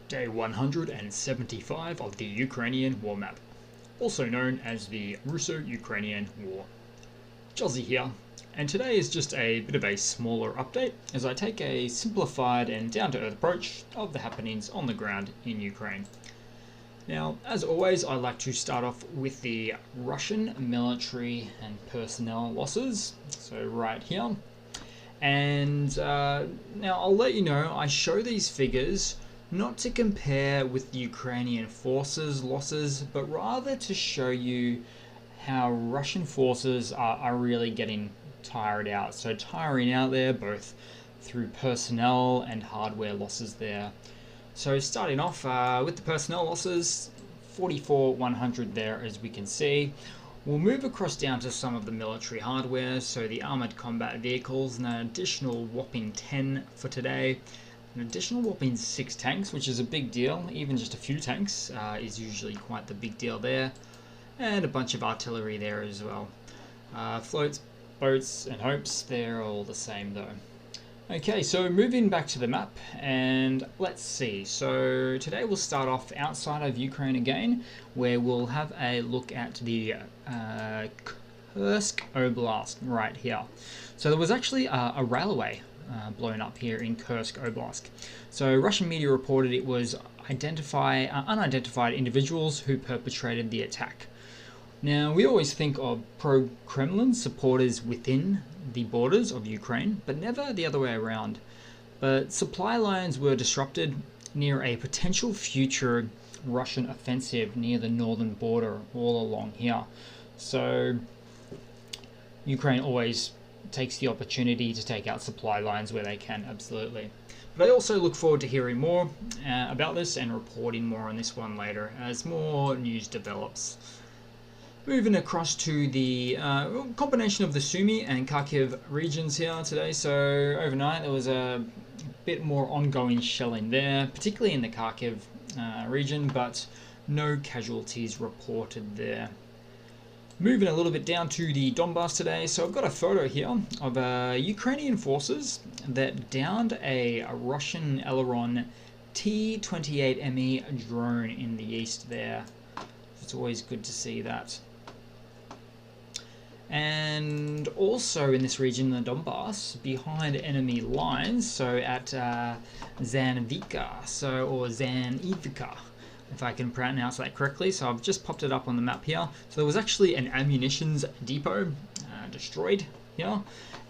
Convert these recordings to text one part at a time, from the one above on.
Day 175 of the Ukrainian war map, also known as the Russo-Ukrainian War. Jozzy here, and today is just a bit of a smaller update as I take a simplified and down-to-earth approach of the happenings on the ground in Ukraine. Now, as always, I like to start off with the Russian military and personnel losses, so right here. And now I'll let you know, I show these figures not to compare with the Ukrainian forces' losses, but rather to show you how Russian forces are really getting tired out. So tiring out there, both through personnel and hardware losses there. So starting off with the personnel losses, 44,100 there as we can see. We'll move across down to some of the military hardware, so the armoured combat vehicles, and an additional whopping 10 for today. An additional whopping 6 tanks, which is a big deal. Even just a few tanks is usually quite the big deal there. And a bunch of artillery there as well. Floats, boats, and hopes, they're all the same though. Okay, so moving back to the map, and let's see. So today we'll start off outside of Ukraine again, where we'll have a look at the Kursk Oblast right here. So there was actually a railway blown up here in Kursk Oblast. So Russian media reported it was unidentified individuals who perpetrated the attack. Now, we always think of pro-Kremlin supporters within the borders of Ukraine, but never the other way around. But supply lines were disrupted near a potential future Russian offensive near the northern border all along here. So Ukraine always takes the opportunity to take out supply lines where they can, absolutely. But I also look forward to hearing more about this and reporting more on this one later as more news develops. Moving across to the combination of the Sumy and Kharkiv regions here today. So overnight there was a bit more ongoing shelling there, particularly in the Kharkiv region, but no casualties reported there. Moving a little bit down to the Donbass today, so I've got a photo here of Ukrainian forces that downed a Russian Elron T-28ME drone in the east there. It's always good to see that. And also in this region, the Donbass, behind enemy lines, so at Zanivka, or Zanivka, if I can pronounce that correctly. So I've just popped it up on the map here. So there was actually an ammunitions depot destroyed here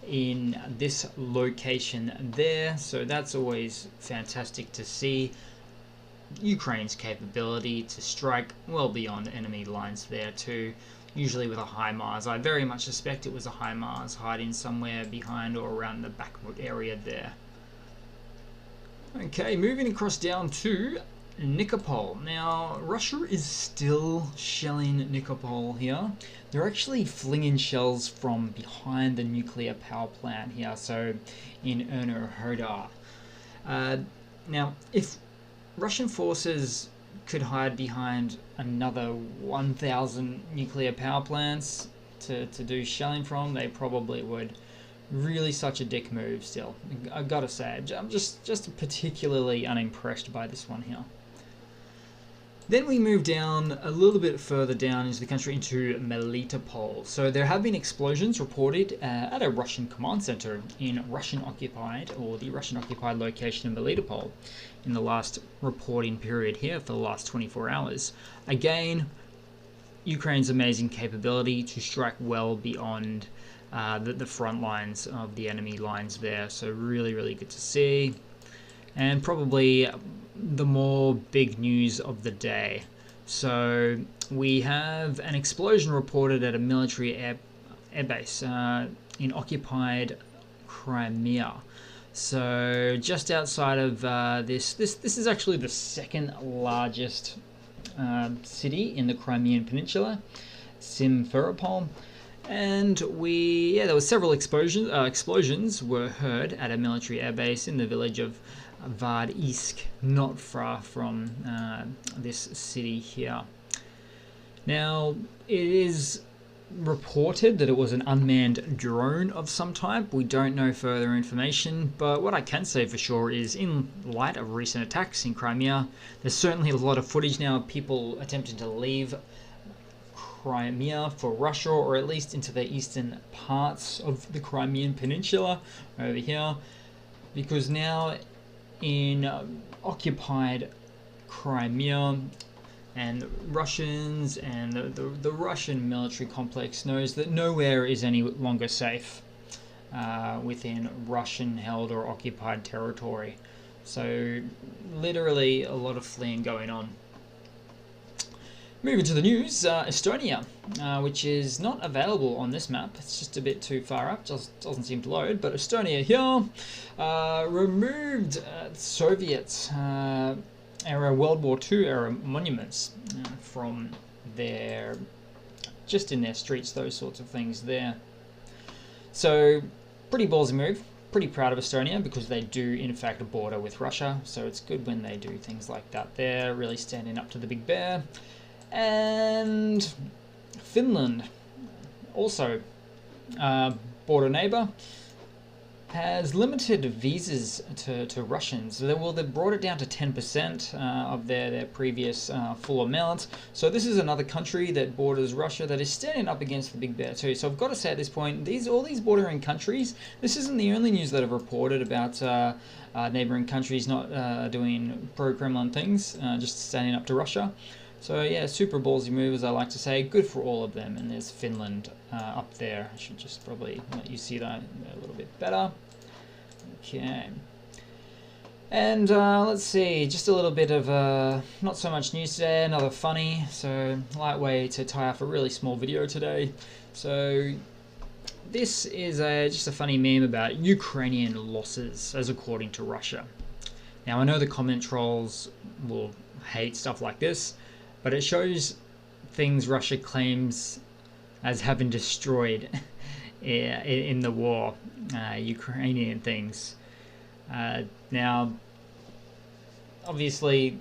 in this location there. So that's always fantastic to see. Ukraine's capability to strike well beyond enemy lines there too, usually with a HIMARS. I very much suspect it was a HIMARS hiding somewhere behind or around the Bakhmut area there. Okay, moving across down to Nikopol. Now, Russia is still shelling Nikopol here. They're actually flinging shells from behind the nuclear power plant here, so in Enerhodar. Now, if Russian forces could hide behind another 1,000 nuclear power plants to do shelling from, they probably would. Really such a dick move still. I gotta say, I'm just particularly unimpressed by this one here. Then we move down a little bit further down into the country into Melitopol. So there have been explosions reported at a Russian command center in Russian-occupied, or the Russian-occupied location of Melitopol in the last reporting period here for the last 24 hours. Again, Ukraine's amazing capability to strike well beyond the front lines of the enemy lines there. So really, really good to see. And probably the more big news of the day. So we have an explosion reported at a military airbase in occupied Crimea. So just outside of this is actually the second largest city in the Crimean Peninsula, Simferopol. And there were several explosions were heard at a military airbase in the village of Vardisk, not far from this city here. Now, it is reported that it was an unmanned drone of some type. We don't know further information, but what I can say for sure is, in light of recent attacks in Crimea, there's certainly a lot of footage now of people attempting to leave Crimea for Russia, or at least into the eastern parts of the Crimean Peninsula over here, because now in occupied Crimea, and Russians and the Russian military complex knows that nowhere is any longer safe within Russian-held or occupied territory. So literally a lot of fleeing going on. Moving to the news, Estonia, which is not available on this map. It's just a bit too far up, just doesn't seem to load. But Estonia here removed Soviet era, World War II era monuments from their, just in their streets, those sorts of things there. So pretty ballsy move. Pretty proud of Estonia because they do in fact border with Russia. So it's good when they do things like that there, really standing up to the big bear. And Finland, also border neighbor, has limited visas to Russians. Well, they've brought it down to 10% of their previous full amount. So this is another country that borders Russia that is standing up against the big bear too. So I've got to say at this point, all these bordering countries, this isn't the only news that I've reported about neighboring countries not doing pro-Kremlin things, just standing up to Russia. So yeah, super ballsy move, as I like to say. Good for all of them. And there's Finland up there. I should just probably let you see that a little bit better. Okay. And let's see, just a little bit of not so much news today, another funny. So light way to tie off a really small video today. So this is just a funny meme about Ukrainian losses as according to Russia. Now I know the comment trolls will hate stuff like this, but it shows things Russia claims as having destroyed in the war, Ukrainian things. Now, obviously,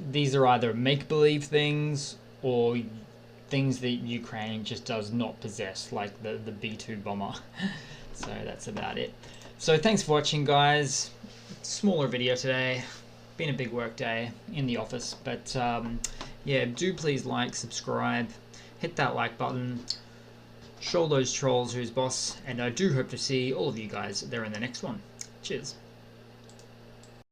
these are either make-believe things or things that Ukraine just does not possess, like the B-2 bomber. So that's about it. So thanks for watching, guys. Smaller video today. Been a big work day in the office, but yeah, do please like, subscribe, hit that like button, show those trolls who's boss, and I do hope to see all of you guys there in the next one. Cheers.